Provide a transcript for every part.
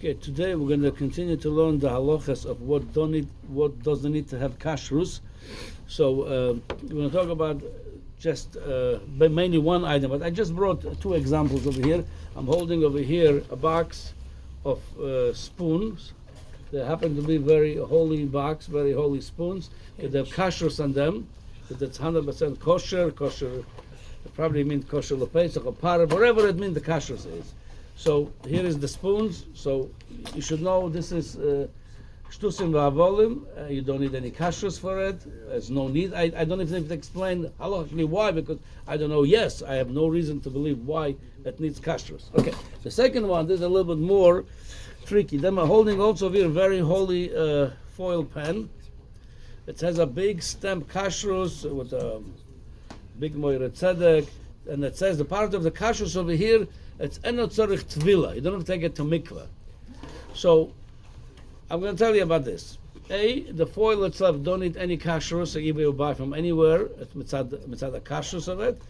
Okay, today we're going to continue to learn the halachas of what doesn't need to have kashrus. So we're going to talk about just mainly one item, but I just brought two examples over here. I'm holding over here a box of spoons. They happen to be very holy box, very holy spoons. They have kashrus on them. That's 100% kosher. Kosher probably means kosher lepesach or parah, whatever it means the kashrus is. So here is the spoons. So you should know this is shtusim v'avolim. You don't need any kashrus for it. There's no need. I don't even have to explain halachically why, because I don't know. Yes, I have no reason to believe why it needs kashrus. Okay. The second one, this is a little bit more tricky. Then I'm holding also here a very holy foil pen. It has a big stamp kashrus with a big moira tzedek, and it says the part of the kashrus over here. It's eno tzorich tevila. You don't have to take it to mikveh. So I'm going to tell you about this. The foil itself don't need any kashrus. So either you buy from anywhere, it's mitzad the kashrus of it.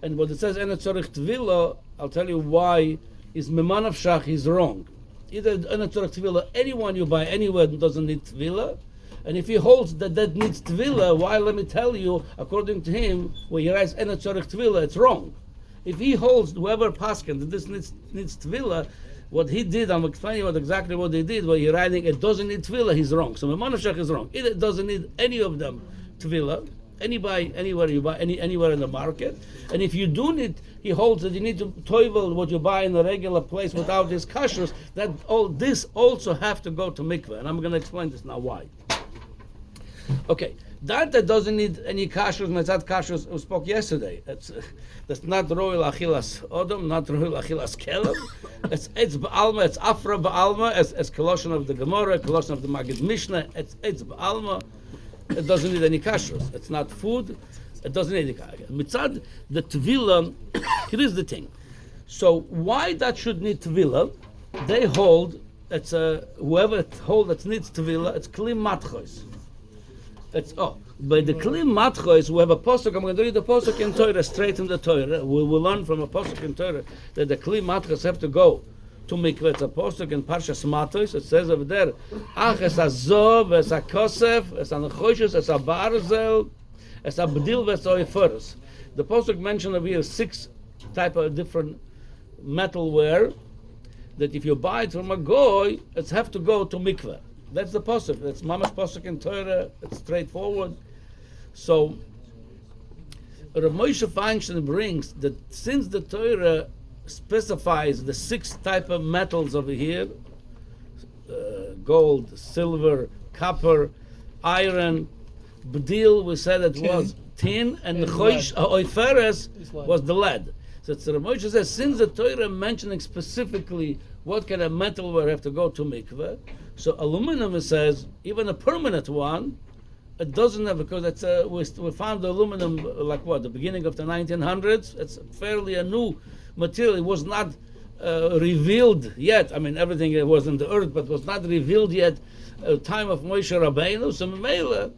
And what it says eno tzorich tevila, I'll tell you why is memanav shach is wrong. Either eno tzorich tevila, anyone you buy anywhere doesn't need tevila. And if he holds that needs tevila, why? Let me tell you, according to him, when he writes eno tzorich tevila, it's wrong. If he holds, whoever paskin that this needs tevila, what he did, I'm explaining exactly what he did, where you're writing it doesn't need tevila, he's wrong. So Memanashach is wrong. It doesn't need any of them tevila. Anywhere you buy, anywhere in the market. And if you do need, he holds that you need to toivel what you buy in a regular place without this kashrus, that all this also have to go to mikveh. And I'm going to explain this now why. Okay. That doesn't need any kashrus, mitzad kashrus, we spoke yesterday. That's not royal achilas odom, not royal achilas kelem. It's ba'alma, it's afra ba'alma, as Colossian of the Gemara, Colossian of the Maggid Mishnah, it's ba'alma. It doesn't need any kashrus. It's not food. It doesn't need any kashrus. Mitzad the tevila, here is the thing. So why that should need tevila? They hold, it's whoever holds that needs tevila, it's kli matchos. By the kli matchos, we have a posuk. I'm going to read the posuk in Torah, straight in the Torah. We will learn from a posuk in Torah that the kli matchos have to go to mikveh. It's a posuk in Parshas Matos. It says over there, ach es azov, es a kosef, es a nechoshes, es a barzel, es a bdil, es a oiferus. The posuk mentioned over here 6 type of different metalware that if you buy it from a goy, it's have to go to mikveh. That's the posuk. That's Mama's posuk in Torah. It's straightforward. So Rav Moshe Feinstein brings that since the Torah specifies the 6 type of metals over here, gold, silver, copper, iron, bdil, we said it was tin, and choish oiferes was the lead. So Rav Moshe says, since the Torah mentioning specifically what kind of metal will have to go to mikveh, so aluminum, it says, even a permanent one, it doesn't have, because it's we found the aluminum like what, the beginning of the 1900s. It's fairly a new material. It was not revealed yet. I mean, everything was in the earth, but was not revealed yet. Time of Moshe Rabbeinu. So Mimela,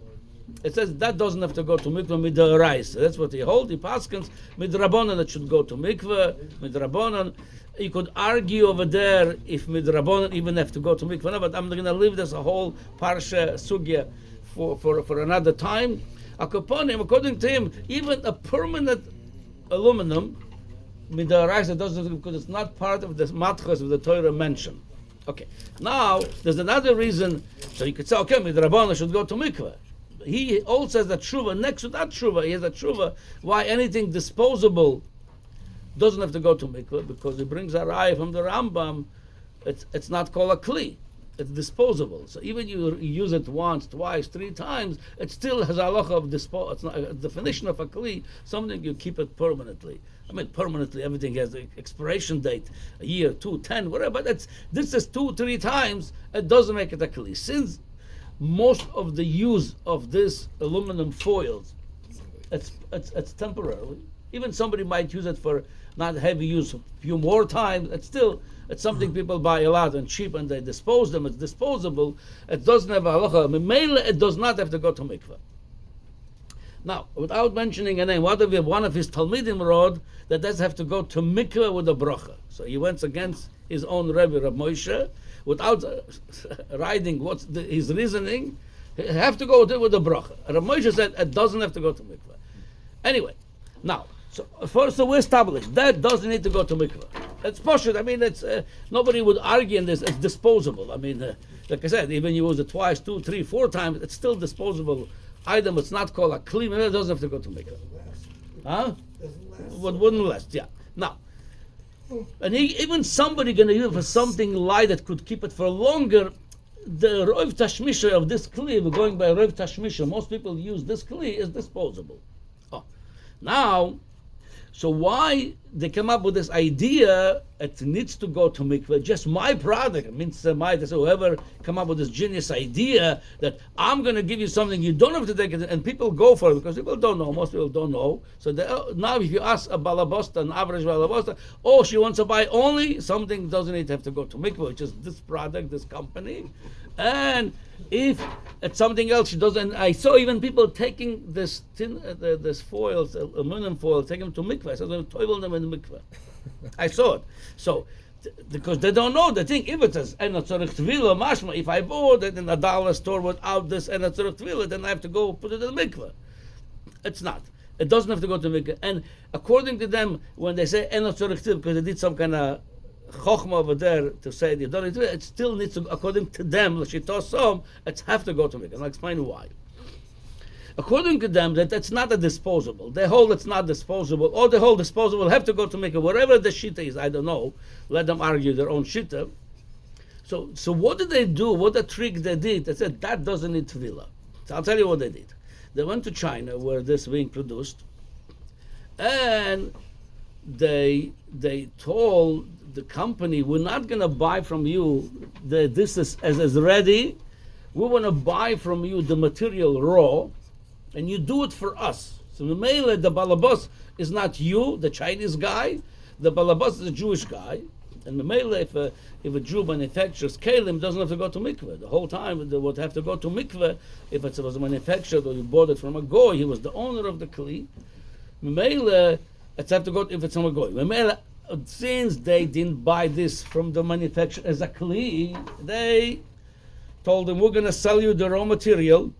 it says that doesn't have to go to mikveh midoraisa. That's what he holds. He paskins midrabanan it should go to mikveh midrabanan. You could argue over there if midrabanan even have to go to mikveh. No, but I'm going to leave this a whole parsha sugya for another time. According to him, even a permanent aluminum midoraisa doesn't, because it's not part of the matchos of the Torah mentioned. Okay. Now there's another reason. So you could say, okay, midrabanan should go to mikveh. He also has that tshuva next to that tshuva. He has that tshuva why anything disposable doesn't have to go to mikveh, because he brings a raya from the Rambam. It's not called a kli. It's disposable. So even you use it once, twice, 3 times, it still has a halacha of disposal. It's not a definition of a kli, something you keep it permanently. I mean, permanently, everything has an expiration date, a year, 2, 10, whatever. But this is 2, 3 times. It doesn't make it a kli. Since most of the use of this aluminum foils, it's temporarily. Even somebody might use it for not heavy use a few more times. It's something people buy a lot and cheap, and they dispose them. It's disposable. It doesn't have a halacha. Memela, it does not have to go to mikveh. Now, without mentioning a name, what if one of his Talmidim wrote that does have to go to mikveh with a bracha? So he went against his own Rebbe, Rab Moshe, without writing what's his reasoning. He have to go with a bracha. Rab Moshe said it doesn't have to go to mikveh. Anyway, now, so first we established that doesn't need to go to mikveh. It's poshut. I mean, it's nobody would argue in this. It's disposable. I mean, like I said, even you use it twice, 2, 3, 4 times, it's still disposable item. It's not called a kli. It doesn't have to go to mikveh. Huh? What wouldn't last? Yeah. Now, and even somebody going to use it for something light that could keep it for longer. The Rov Tashmisha of this kli, we're going by Rov Tashmisha. Most people use this kli is disposable. Oh, now. So why they come up with this idea it needs to go to mikveh? Just my product. It means whoever come up with this genius idea that I'm going to give you something you don't have to take it, and people go for it because people don't know. Most people don't know. So now if you ask a balabosta, an average balabosta, she wants to buy only something doesn't need to have to go to mikveh, which is this product, this company. And if it's something else, she doesn't. I saw even people taking this this foil, aluminum foil, taking them to mikveh. So they toivel them in the mikveh. I saw it. So because they don't know, they think if it says ena tzorich tevila mashma, if I bought it in a dollar store without this ena tzorich tevila, then I have to go put it in the mikveh. It's not. It doesn't have to go to mikveh. And according to them, when they say ena tzorich tevila, because they did some kind of chokhmah over there to say you don't need to, it still needs to, according to them, it have to go to mikveh. And I'll explain why. According to them, that's not a disposable. They hold it's not disposable, or they hold disposable have to go to mikveh. Whatever the shita is, I don't know. Let them argue their own shita. So what did they do? What the trick they did? They said that doesn't need tevila. So I'll tell you what they did. They went to China where this is being produced, and they told the company, we're not going to buy from you this is ready. We want to buy from you the material raw, and you do it for us. So the balabas is not you, the Chinese guy. The balabas is a Jewish guy. And the if a Jew manufactures kalim, doesn't have to go to mikveh. The whole time they would have to go to mikveh if it was manufactured or you bought it from a goy. He was the owner of the kli. It's have to go if it's from a goy. Since they didn't buy this from the manufacturer as a kli, they told them, we're going to sell you the raw material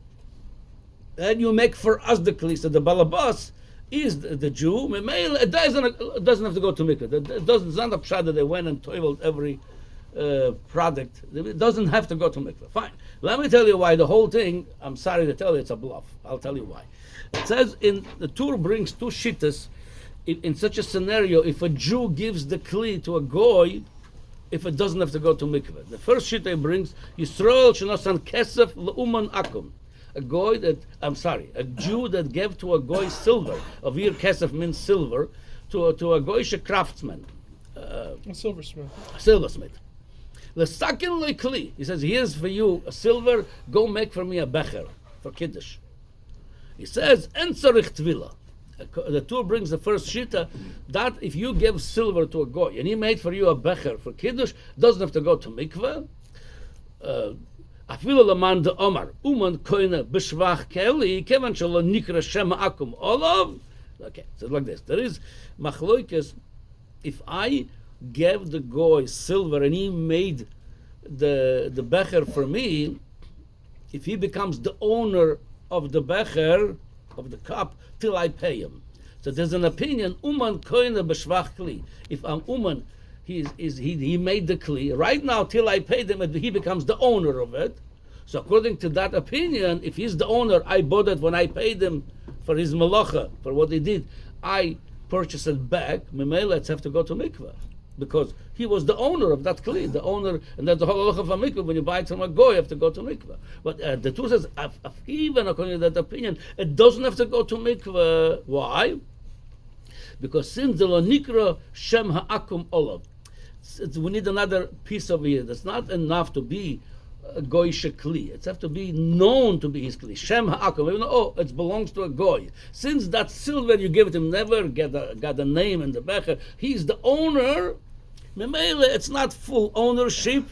and you make for us the kli. So the balabas is the Jew. It doesn't have to go to mikveh. It's not a pshat that they went and toiveled every product. It doesn't have to go to mikveh. Fine. Let me tell you why the whole thing, I'm sorry to tell you, it's a bluff. I'll tell you why. It says in the Tur brings 2 shittas. In such a scenario, if a Jew gives the kli to a goy, if it doesn't have to go to mikveh. The first shit he brings, Yisrael shenosan kesef leuman akum. A Jew that gave to a goy silver. Avir kesef means silver, to a goyish craftsman. A silversmith. The second le kli, he says, here's for you a silver, go make for me a becher, for kiddush. He says, en tzarich tevila. The Tur brings the first shita that if you give silver to a goy and he made for you a becher for kiddush, doesn't have to go to mikveh. Afilu laman de omar uman koine b'shvach keli kevan shelo nikra shem akum olav. Okay, so like this. There is machloikes. If I gave the goy silver and he made the becher for me, if he becomes the owner of the becher, of the cup, till I pay him. So there's an opinion, uman koine b'shvach kli. If I'm uman, he made the kli. Right now, till I paid him, he becomes the owner of it. So according to that opinion, if he's the owner, I bought it when I paid him for his malacha, for what he did. I purchase it back. Memela, it's have to go to mikveh. Because he was the owner of that kli, the owner, and that's the whole halacha of a mikveh. When you buy it from a goy, you have to go to mikveh. But the Torah says, even according to that opinion, it doesn't have to go to mikveh. Why? Because since the lo nikra shem ha'akum olav, we need another piece of it. It's not enough to be a goyish kli. It has to be known to be his kli. Shem ha'akum. It belongs to a goy. Since that silver you give it him never got a name in the becher, he's the owner. Memele, it's not full ownership.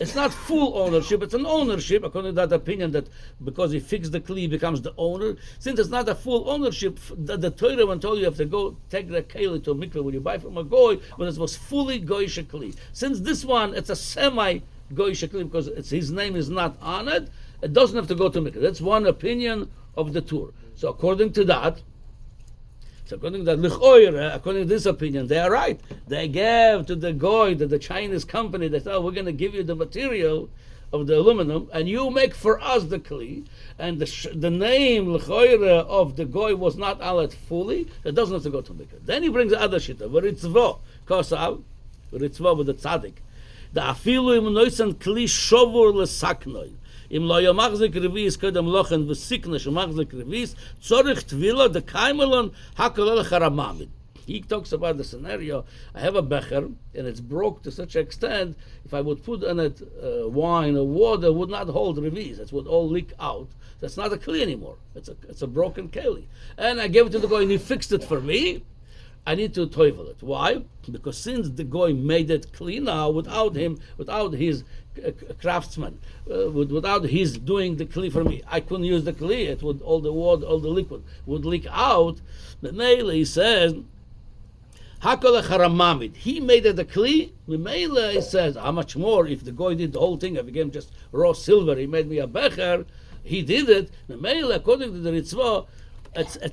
It's not full ownership, it's an ownership, according to that opinion, that because he fixed the kli, he becomes the owner. Since it's not a full ownership, the Torah one told you have to go take the keli to a mikveh when you buy from a goy, when it was fully goyish kli. Since this one, it's a semi-goyish kli because his name is not on it, it doesn't have to go to mikveh. That's one opinion of the Torah. So according to that, according to this opinion, they are right. They gave to the goy, to the Chinese company, they thought, we're going to give you the material of the aluminum, and you make for us the kli. And the name l'choire of the goy was not alet fully. It doesn't have to go to mikveh. Then he brings the other shita, v'ritzvo, kosav, v'ritzvo with the tzaddik. The afilu im noisan kli shovur l'saknoi. Im lo yamachzik revis kodem lochen v'sikna shemachzik revis tzorich tevila the kaimelon hakolel charamamid. He talks about the scenario. I have a becher and it's broke to such an extent. If I would put in it wine or water, it would not hold revis. It would all leak out. That's not a kli anymore. It's a broken keli. And I gave it to the guy and he fixed it for me. I need to toivel it. Why? Because since the guy made it clean now, without his craftsman, without his doing the kli for me, I couldn't use the kli. It would all the water, all the liquid would leak out. The Mele, he says, Hakol charamamid. He made it a kli. Mele, he says, how much more if the guy did the whole thing? I became just raw silver. He made me a becher. He did it. Mele, according to the Ritzvah,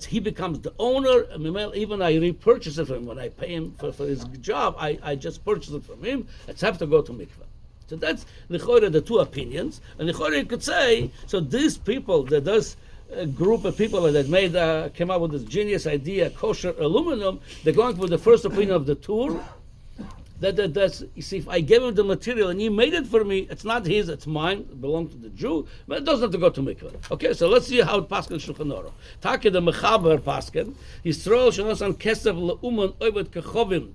he becomes the owner. Even I repurchase it from him when I pay him for his job. I just purchase it from him. It's have to go to mikveh. So that's the two opinions. And you could say, so these people, this group of people that came up with this genius idea, kosher aluminum, they're going with the first opinion of the Tur. That's, you see, if I gave him the material and he made it for me, it's not his, it's mine, it belongs to the Jew, but it doesn't have to go to mikveh. Okay, so let's see how it paskin Shulchan Aruch. Take the mechaber paskin, Yisrael shenosan kesef leuman oivet kechovim,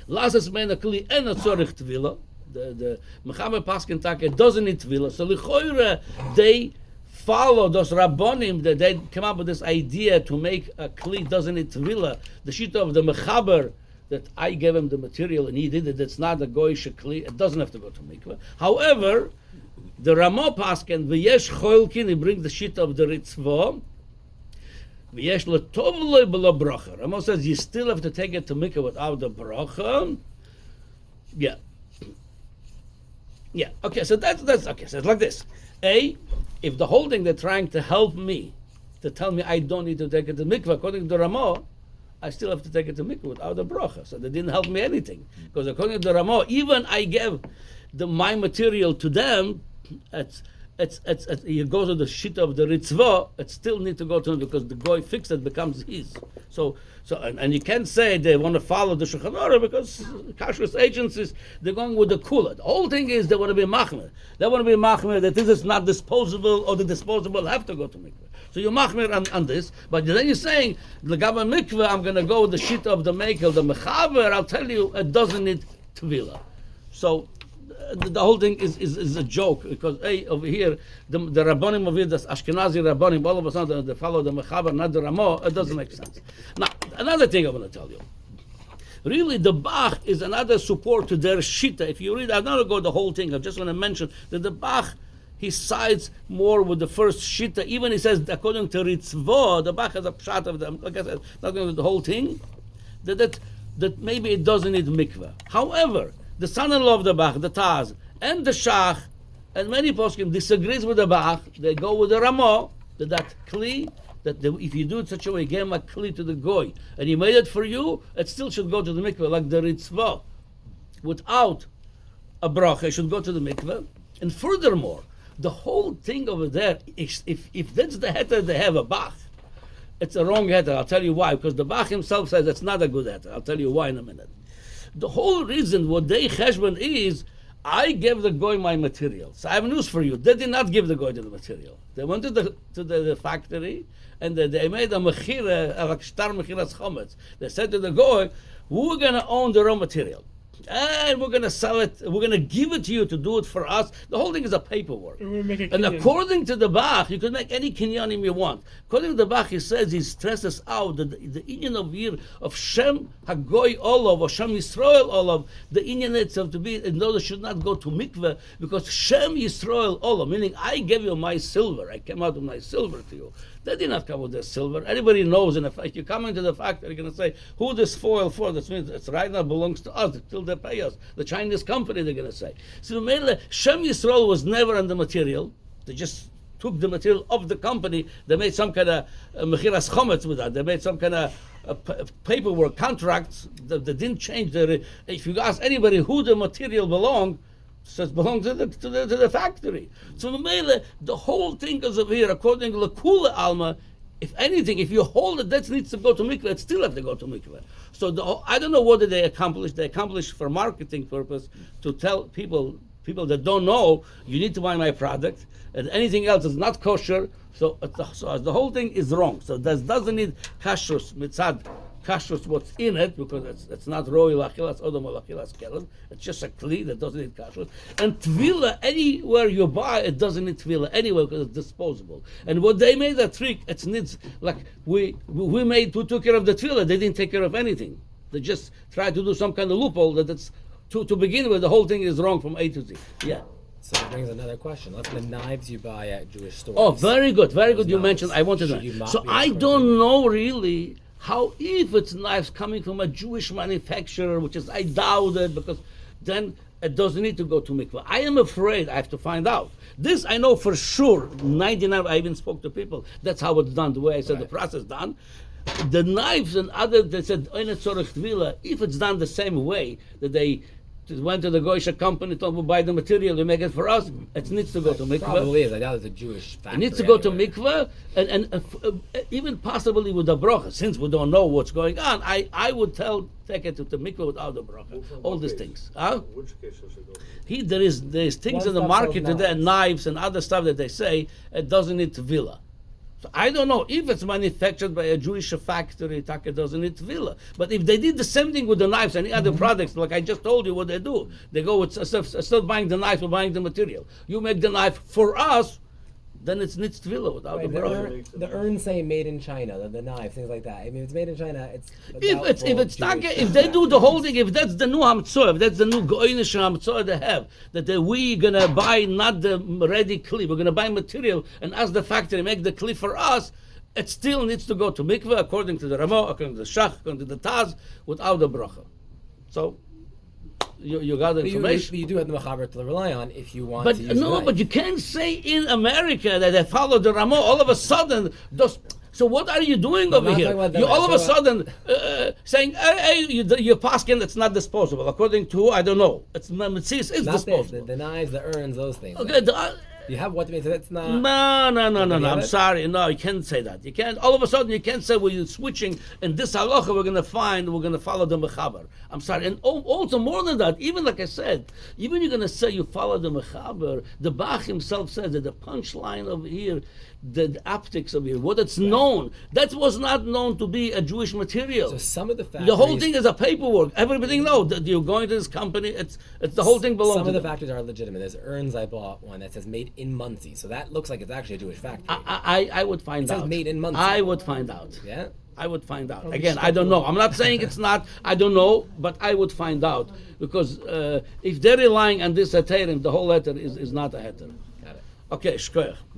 lasses men a kli en a tzorich tevila. The mechaber paskin take doesn't need tevila, so lichoire they follow those rabbonim that they come up with this idea to make a kli doesn't need tevila. The shita of the mechaber that I gave him the material and he did it, it's not a goyish kli, it doesn't have to go to mikveh. However, the Ramah pasken, v'yesh choilkin, he brings the shit of the Ritzvah, v'yesh l'tovloi b'lo bracha. Ramah says you still have to take it to mikveh without the bracha. Yeah. Okay, so that's okay. So it's like this. If the whole thing they're trying to help me, to tell me I don't need to take it to mikveh, according to Ramah, I still have to take it to mikveh without a bracha. So they didn't help me anything. Because according to the Ramah, even I gave my material to them, you go to the shit of the Ritzvah, it still need to go to him because the goy fixed it becomes his. So and you can't say they want to follow the Shulchan Aruch because Kashrus agencies, they're going with the kula. The whole thing is they want to be machmir. They want to be machmir that this is not disposable or the disposable have to go to mikveh. So you're machmir on this, but then you're saying, l'gaba mikveh, I'm going to go with the shit of the makel, the mechaber, I'll tell you, it doesn't need tevila. So the whole thing is a joke, because over here, the Rabbonim over here, the Ashkenazi Rabbonim, all of a sudden they follow the mechaber, not the Ramah, it doesn't make sense. Now, another thing I want to tell you. Really, the Bach is another support to their shita. If you read, I'm not going to go the whole thing, I just want to mention that the Bach, he sides more with the first shita. Even he says, according to Ritzvah, the Bach has a pshat of them. Like I said, not going to do the whole thing. That maybe it doesn't need mikveh. However, the son-in-law of the Bach, the Taz, and the Shach, and many poskim disagrees with the Bach. They go with the Ramah, that kli, if you do it such a way, gave him a kli to the goy, and he made it for you, it still should go to the mikveh, like the Ritzvah. Without a bracha, it should go to the mikveh. And furthermore, the whole thing over there, if that's the heter they have a Bach, it's a wrong heter. I'll tell you why. Because the Bach himself says it's not a good heter. I'll tell you why in a minute. The whole reason what they cheshbon is, I gave the goy my material. So I have news for you. They did not give the goy the material. They went to the factory and they made a mechira, a shtar mechiras chometz. They said to the goy, we're going to own the raw material. and we're going to sell it, we're going to give it to you to do it for us. The whole thing is a paperwork. And we make a And kinyan. according to the Bach, you can make any kinyanim you want. According to the Bach, he says, he stresses out that the inyan of here of Shem Hagoy Olav or Shem Yisrael Olav, the inyan itself to be, and those should not go to mikveh because Shem Yisrael Olav, meaning I gave you my silver, I came out with my silver to you. They did not come with their silver. Everybody knows, and if you come into the factory, you're going to say, who this foil for? This means it's right now belongs to us till they pay us. The Chinese company, they're going to say. So mainly, Shem Yisrael was never on the material. They just took the material of the company. They made some kind of mechiras chometz with that. They made some kind of paperwork, contracts. They didn't change their. If you ask anybody who the material belonged, says belong to the factory. So the whole thing is over here, according to Kula Alma, if anything, if you hold it, that needs to go to mikveh, it still have to go to mikveh. So I don't know what did they accomplish. They accomplished for marketing purpose to tell people that don't know, you need to buy my product, and anything else is not kosher. So the whole thing is wrong. So that doesn't need kashrus mitzad. Kashrus, what's in it, because it's not royal achilas, odom achilas kelim. It's just a kli that doesn't need kashrus. And tevila, anywhere you buy, it doesn't need tevila anywhere because it's disposable. And what they made a trick, it needs like we took care of the tevila. They didn't take care of anything. They just tried to do some kind of loophole that it's to begin with. The whole thing is wrong from A to Z. Yeah. So that brings another question. Look at the knives you buy at Jewish stores. Oh, very good, very good. You Knives. mentioned. I wanted Should you to. not So be I referring don't to- know really how if it's knives coming from a Jewish manufacturer, which is I doubt it because then it doesn't need to go to mikvah. I am afraid I have to find out. This I know for sure. 99. I even spoke to people. That's how it's done. The way I said the process done. The knives and other they said if it's done the same way that they went to the Goyish company, told them buy the material, you make it for us. It needs to go to mikveh. Probably is. I doubt it's a Jewish factory. It needs to go anyway. to mikveh, and even possibly with the bracha. Since we don't know what's going on, I would take it to the mikveh without the bracha. All these things. Huh? Which case does it go? There's things One in the stuff market sells today, knives. knives and other stuff that they say it doesn't need tevila. So I don't know if it's manufactured by a Jewish factory, Taka doesn't need tevila. But if they did the same thing with the knives and any other products, like I just told you what they do, they go with instead of buying the knife or buying the material. You make the knife for us, then it needs tevila without Right, the the, bracha. the urns say made in China, the knife, things like that. I mean, if it's made in China, it's If they do the whole thing, if that's the new hamtzor, if that's the new goynish hamtzor they have, that we gonna buy not the ready kli, we're gonna buy material and ask the factory make the kli for us, it still needs to go to mikveh according to the Ramo, according to the Shach, according to the Taz, without the bracha. So you got the information. You do have the mechaber to rely on if you want But to use the no, knife. but you can't say in America that they follow the Ramo. All of a sudden, so what are you doing over not here? talking about that. You all of a I'm talking sudden saying, "Hey, you're paskin that's not disposable." According to who, I don't know. It's it's Not disposable. the knives, the urns, those things. Okay, You have what to make, so that's not... no. have I'm it? sorry. No, you can't say that. You can't. All of a sudden, you can't say, well, you're switching. In this halacha, we're going to follow the mechaber. I'm sorry. And also, more than that, even like I said, even you're going to say you follow the mechaber, the Bach himself says that the punchline over here, the optics of here, what it's known, that was not known to be a Jewish material. So some of the factories... The whole thing is a paperwork. Everybody knows that you're going to this company. It's the whole thing belongs Some to of the them. factories are legitimate. There's urns. I bought one that says made in Muncie, so that looks like it's actually a Jewish factory. I would find It says out. made in Muncie. I would find out. Yeah? I would find out. Again, I don't know. I'm not saying it's not. I don't know, but I would find out because if they're relying on this heterim, the whole letter is not a heter. Got it. Okay, shkoyach.